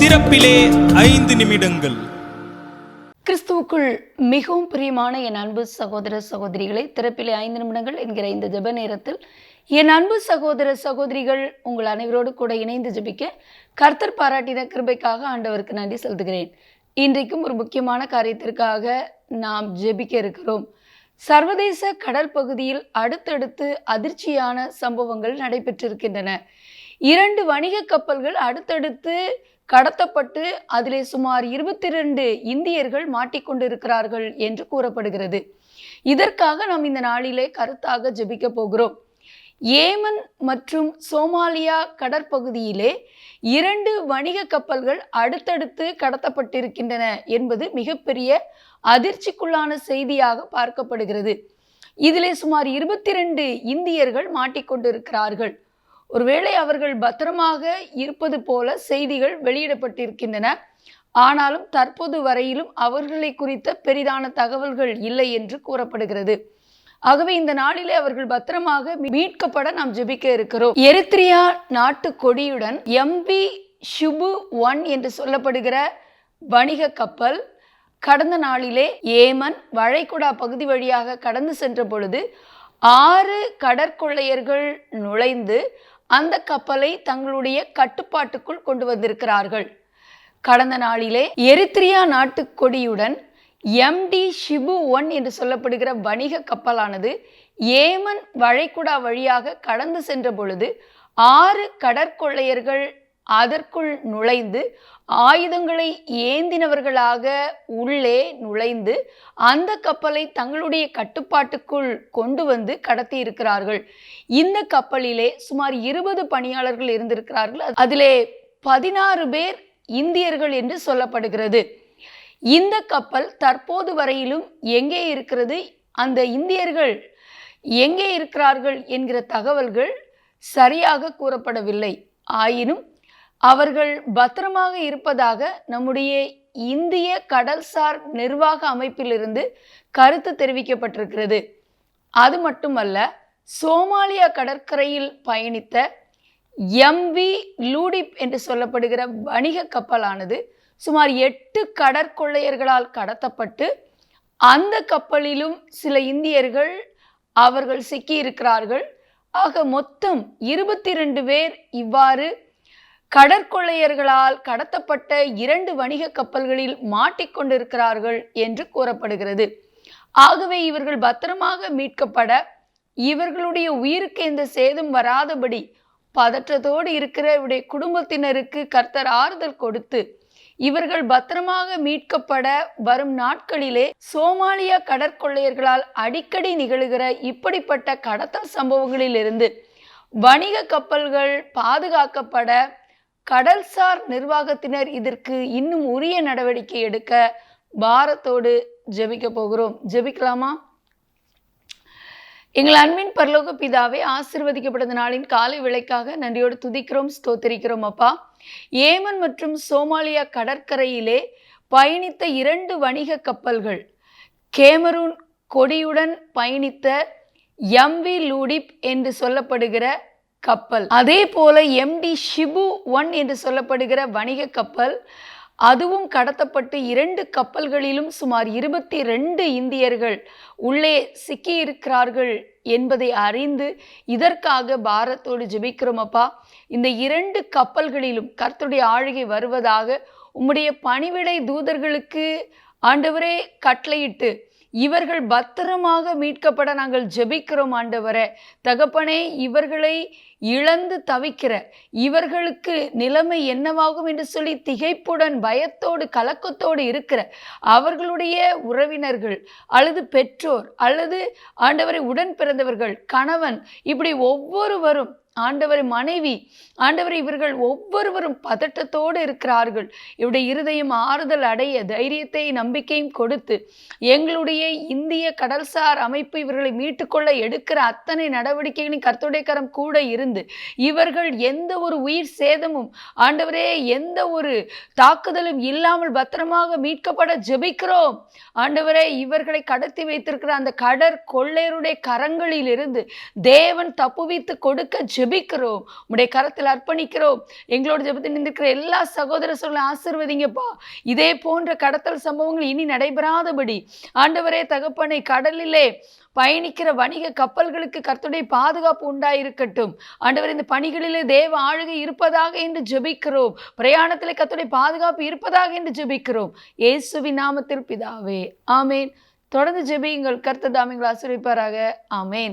திறப்பிலே 5 நிமிடங்கள். கிறிஸ்துவுக்குள் மிகவும் பிரியமான என் அன்பு சகோதர சகோதரிகளை, திறப்பிலே 5 நிமிடங்கள் என்கிற இந்த ஜெப நேரத்தில் என் அன்பு சகோதர சகோதரிகள் உங்கள் அனைவரோடு கூட இணைந்து ஜெபிக்க கர்த்தர் பாராட்டின கிருபைக்காக ஆண்டவருக்கு நன்றி செலுத்துகிறேன். இன்றைக்கும் ஒரு முக்கியமான காரியத்திற்காக நாம் ஜெபிக்க இருக்கிறோம். சர்வதேச கடல் பகுதியில் அடுத்தடுத்து அதிர்ச்சியான சம்பவங்கள் நடைபெற்றிருக்கின்றன. 2 வணிக கப்பல்கள் அடுத்தடுத்து கடத்தப்பட்டு அதிலே சுமார் 22 இந்தியர்கள் மாட்டிக்கொண்டிருக்கிறார்கள் என்று கூறப்படுகிறது. இதற்காக நாம் இந்த நாளிலே கருத்தாக ஜெபிக்க போகிறோம். ஏமன் மற்றும் சோமாலியா கடற்பகுதியிலே 2 வணிக கப்பல்கள் அடுத்தடுத்து கடத்தப்பட்டிருக்கின்றன என்பது மிகப்பெரிய அதிர்ச்சிக்குள்ளான செய்தியாக பார்க்கப்படுகிறது. இதிலே சுமார் 22 இந்தியர்கள் மாட்டிக்கொண்டிருக்கிறார்கள். ஒருவேளை அவர்கள் பத்திரமாக இருப்பது போல செய்திகள் வெளியிடப்பட்டிருக்கின்றன. ஆனாலும் தற்போது வரையிலும் அவர்களை குறித்த பெரிதான தகவல்கள் இல்லை என்று கூறப்படுகிறது. ஆகவே இந்த நாளிலே அவர்கள் பத்திரமாக மீட்கப்பட நாம் ஜெபிக்க இருக்கிறோம். எரித்ரியா நாட்டு கொடியுடன் MV ஷுபு 1 என்று சொல்லப்படுகிற வணிக கப்பல் கடந்த நாளிலே ஏமன் வளைகுடா பகுதி வழியாக கடந்து சென்ற பொழுது 6 கடற்கொள்ளையர்கள் நுழைந்து அந்த கப்பலை தங்களுடைய கட்டுப்பாட்டுக்குள் கொண்டு வந்திருக்கிறார்கள். கடந்த நாளிலே எரித்ரியா நாட்டு கொடியுடன் MD ஷிபு 1 என்று சொல்லப்படுகிற வணிக கப்பலானது ஏமன் வளைகுடா வழியாக கடந்து சென்ற பொழுது 6 கடற்கொள்ளையர்கள் அதற்குள் நுழைந்து ஆயுதங்களை ஏந்தினவர்களாக உள்ளே நுழைந்து அந்த கப்பலை தங்களுடைய கட்டுப்பாட்டுக்குள் கொண்டு வந்து கடத்தி இருக்கிறார்கள். இந்த கப்பலிலே சுமார் 20 பணியாளர்கள் இருந்திருக்கிறார்கள். அதிலே 16 பேர் இந்தியர்கள் என்று சொல்லப்படுகிறது. இந்த கப்பல் தற்போது வரையிலும் எங்கே இருக்கிறது, அந்த இந்தியர்கள் எங்கே இருக்கிறார்கள் என்கிற தகவல்கள் சரியாக கூறப்படவில்லை. ஆயினும் அவர்கள் பத்திரமாக இருப்பதாக நம்முடைய இந்திய கடல்சார் நிர்வாக அமைப்பிலிருந்து கருத்து தெரிவிக்கப்பட்டிருக்கிறது. அது மட்டுமல்ல, சோமாலியா கடற்கரையில் பயணித்த MV லூடிப் என்று சொல்லப்படுகிற வணிக கப்பலானது சுமார் 8 கடற்கொள்ளையர்களால் கடத்தப்பட்டு அந்த கப்பலிலும் சில இந்தியர்கள் அவர்கள் சிக்கியிருக்கிறார்கள். ஆக மொத்தம் 22 பேர் இவ்வாறு கடற்கொள்ளையர்களால் கடத்தப்பட்ட 2 வணிக கப்பல்களில் மாட்டிக்கொண்டிருக்கிறார்கள் என்று கூறப்படுகிறது. ஆகவே இவர்கள் பத்திரமாக மீட்கப்பட இவர்களுடைய உயிருக்கு எந்த சேதம் வராதபடி பதற்றத்தோடு இருக்கிற இவருடைய குடும்பத்தினருக்கு கர்த்தர் ஆறுதல் கொடுத்து இவர்கள் பத்திரமாக மீட்கப்பட வரும் நாட்களிலே சோமாலியா கடற்கொள்ளையர்களால் அடிக்கடி நிகழுகிற இப்படிப்பட்ட கடத்தல் சம்பவங்களிலிருந்து வணிக கப்பல்கள் பாதுகாக்கப்பட கடல்சார் நிர்வாகத்தினர் இதற்கு இன்னும் உரிய நடவடிக்கை எடுக்க பாரத்தோடு ஜெபிக்க போகிறோம். ஜெபிக்கலாமா? எங்கள் அன்பின் பரலோக பிதாவே, ஆசீர்வதிக்கப்பட்ட நாளின் காலை வேளைக்காக நன்றியோடு துதிக்கிறோம், ஸ்தோத்திரிக்கிறோம். அப்பா, ஏமன் மற்றும் சோமாலியா கடற்கரையிலே பயணித்த 2 வணிக கப்பல்கள், கேமரூன் கொடியுடன் பயணித்த MV லூடிப் என்று சொல்லப்படுகிற கப்பல், அதே போல MD ஷிபு 1 என்று சொல்லப்படுகிற வணிக கப்பல், அதுவும் கடத்தப்பட்டு 2 கப்பல்களிலும் சுமார் 22 இந்தியர்கள் உள்ளே சிக்கியிருக்கிறார்கள் என்பதை அறிந்து இதற்காக பாரத்தோடு ஜெபிக்கிறோம். அப்பா, இந்த 2 கப்பல்களிலும் கர்த்தருடைய ஆளுகை வருவதாக உம்முடைய பணிவிடை தூதர்களுக்கு ஆண்டவரே கட்டளையிட்டு இவர்கள் பத்திரமாக மீட்கப்பட நாங்கள் ஜெபிக்கிறோம். ஆண்டவரே, தகப்பனே, இவர்களை இழந்து தவிக்கிற இவர்களுக்கு நிலைமை என்னவாகும் என்று சொல்லி திகைப்புடன் பயத்தோடு கலக்கத்தோடு இருக்கிற அவர்களுடைய உறவினர்கள் அல்லது பெற்றோர் அல்லது ஆண்டவரை உடன் பிறந்தவர்கள், கணவன், இப்படி ஒவ்வொருவரும் ஆண்டவரை மனைவி, ஆண்டவரை இவர்கள் ஒவ்வொருவரும் பதட்டத்தோடு இருக்கிறார்கள். இவருடைய இருதயம் ஆறுதல் அடைய தைரியத்தை நம்பிக்கையும் கொடுத்து எங்களுடைய இந்திய கடல்சார் அமைப்பு இவர்களை மீட்டுக்கொள்ள எடுக்கிற அத்தனை நடவடிக்கைகளையும் கர்த்தருடைய கரம் கூட இருந்து இருந்து இவர்கள் எந்த ஒரு உயிர் சேதமும் ஆண்டவரே எந்த ஒரு தாக்குதலும் இல்லாமல் பத்திரமாக மீட்கப்பட ஜெபிக்கிறோம். ஆண்டவரே இவர்களை கடத்தி வைத்திருக்கிற அந்த கொள்ளையருடைய கரங்களில் இருந்து தேவன் தப்புவித்து கொடுக்க ஜெபிக்கிறோம். உடைய கரத்தில் அர்ப்பணிக்கிறோம். எங்களோட ஜெபத்தில் நின்றிருக்கிற எல்லா சகோதர சொல்ல ஆசீர்வதிங்கப்பா. இதே போன்ற கடத்தல் சம்பவங்கள் இனி நடைபெறாதபடி ஆண்டவரே தகப்பனை கடலிலே பயணிக்கிற வணிக கப்பல்களுக்கு கர்த்தருடைய பாதுகாப்பு உண்டாயிருக்கட்டும். ஆண்டவர் இந்த பணிகளிலே தேவ ஆளுகை இருப்பதாக என்று ஜெபிக்கிறோம். பிரயாணத்திலே கர்த்தருடைய பாதுகாப்பு இருப்பதாக என்று ஜெபிக்கிறோம். இயேசுவின் நாமத்தில் பிதாவே, ஆமேன். தொடர்ந்து ஜெபியுங்கள். கர்த்தர் தாமே உங்களை ஆசீர்வதிப்பாராக. ஆமேன்.